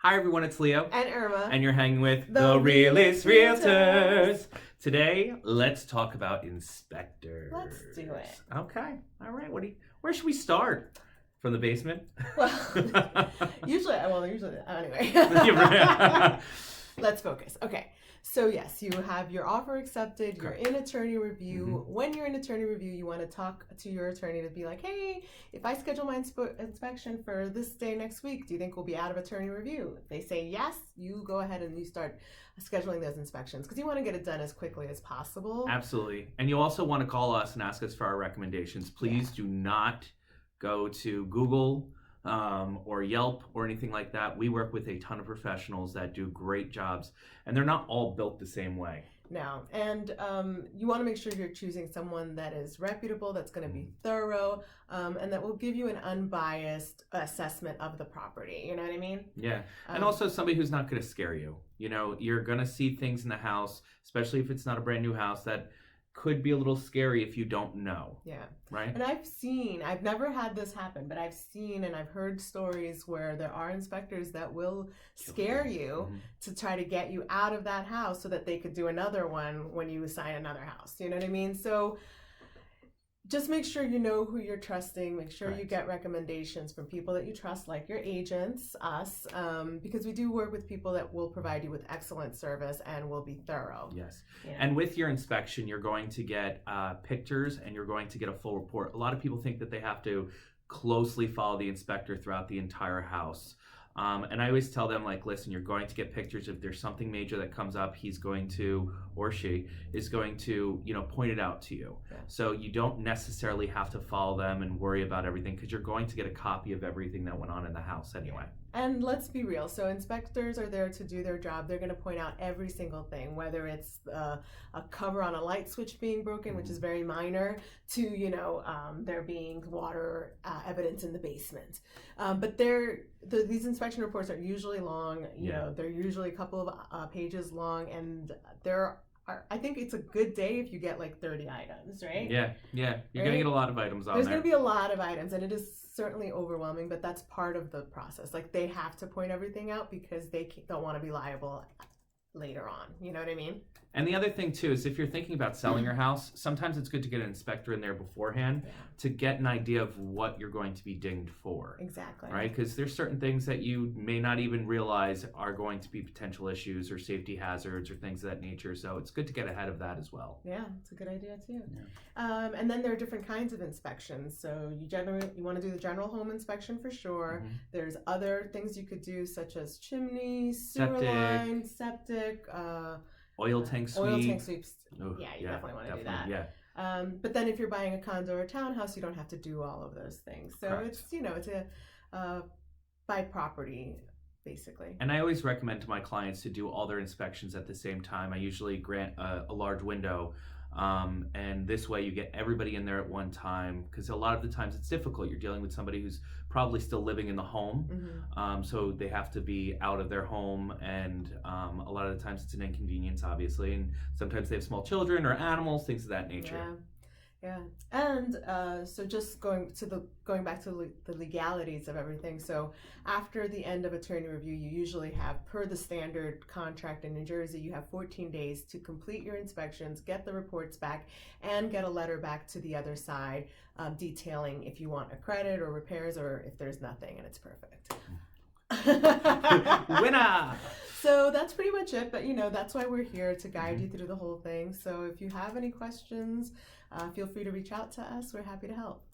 Hi everyone, it's Leo. And Irma. And you're hanging with The Realest Realtors. Realtors. Today, let's talk about inspectors. Let's do it. Okay. All right. Where should we start? From the basement? Well, usually, anyway. You're right. Let's focus. Okay. So yes, you have your offer accepted, you're Correct. in attorney review. Mhm. When you're in attorney review, you want to talk to your attorney to be like, hey, if I schedule my inspection for this day next week, do you think we'll be out of attorney review? If they say yes, you go ahead and you start scheduling those inspections because you want to get it done as quickly as possible. Absolutely. And you also want to call us and ask us for our recommendations. Please do not go to Google or Yelp or anything like that. We work with a ton of professionals that do great jobs, and they're not all built the same way. No, and you want to make sure you're choosing someone that is reputable, that's going to be thorough, and that will give you an unbiased assessment of the property. You know what I mean? Yeah, and also somebody who's not going to scare you. You know, you're going to see things in the house, especially if it's not a brand new house, that could be a little scary if you don't know. Yeah. Right? And I've never had this happen, but I've seen and I've heard stories where there are inspectors that will scare you to try to get you out of that house so that they could do another one when you assign another house. You know what I mean? So just make sure you know who you're trusting. Make sure you get recommendations from people that you trust, like your agents, us, because we do work with people that will provide you with excellent service and will be thorough. Yes. Yeah. And with your inspection, you're going to get pictures and you're going to get a full report. A lot of people think that they have to closely follow the inspector throughout the entire house. And I always tell them, like, listen, you're going to get pictures. If there's something major that comes up, he's going to, or she is going to, point it out to you. Yeah. So you don't necessarily have to follow them and worry about everything because you're going to get a copy of everything that went on in the house anyway. And let's be real. So inspectors are there to do their job. They're going to point out every single thing, whether it's a cover on a light switch being broken, which is very minor, to, there being water evidence in the basement. But these inspection reports are usually long. You know, they're usually a couple of pages long, and I think it's a good day if you get like 30 items, right? Yeah. You're going to get a lot of items on There's there. going to be a lot of items, and it is certainly overwhelming, but that's part of the process. Like, they have to point everything out because they don't want to be liable later on. You know what I mean? And the other thing too is if you're thinking about selling your house, sometimes it's good to get an inspector in there beforehand to get an idea of what you're going to be dinged for. Exactly. Right? Because there's certain things that you may not even realize are going to be potential issues or safety hazards or things of that nature. So it's good to get ahead of that as well. Yeah, it's a good idea too. Yeah. And then there are different kinds of inspections. So you want to do the general home inspection for sure. There's other things you could do such as chimneys, sewer lines, septic, oil tank sweep. Oil tank sweeps. You definitely want to do that. Yeah. But then if you're buying a condo or a townhouse, you don't have to do all of those things. So it's a by property, basically. And I always recommend to my clients to do all their inspections at the same time. I usually grant a large window. And this way you get everybody in there at one time, because a lot of the times it's difficult. You're dealing with somebody who's probably still living in the home. So they have to be out of their home, and a lot of the times it's an inconvenience, obviously, and sometimes they have small children or animals, things of that nature. Yeah. And so just going back to the legalities of everything. So after the end of attorney review, you usually have, per the standard contract in New Jersey, you have 14 days to complete your inspections, get the reports back, and get a letter back to the other side detailing if you want a credit or repairs or if there's nothing and it's perfect. Winner! So that's pretty much it, but that's why we're here, to guide you through the whole thing. So if you have any questions, feel free to reach out to us. We're happy to help.